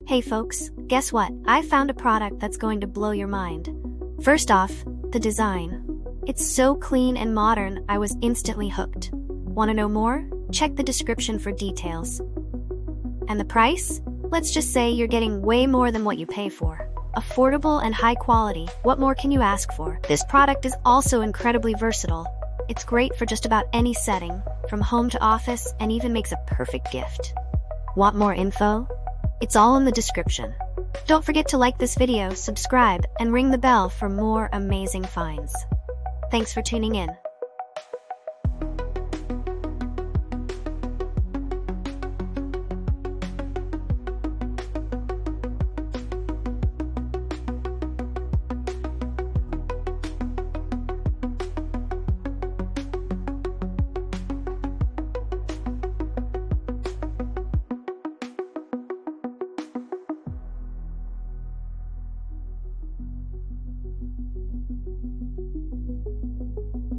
Hey folks, guess what? I found a product that's going to blow your mind. First off, the design. It's so clean and modern, I was instantly hooked. Want to know more? Check the description for details. And the price? Let's just say you're getting way more than what you pay for. Affordable and high quality, what more can you ask for? This product is also incredibly versatile. It's great for just about any setting, from home to office, and even makes a perfect gift. Want more info? It's all in the description. Don't forget to like this video, subscribe, and ring the bell for more amazing finds. Thanks for tuning in.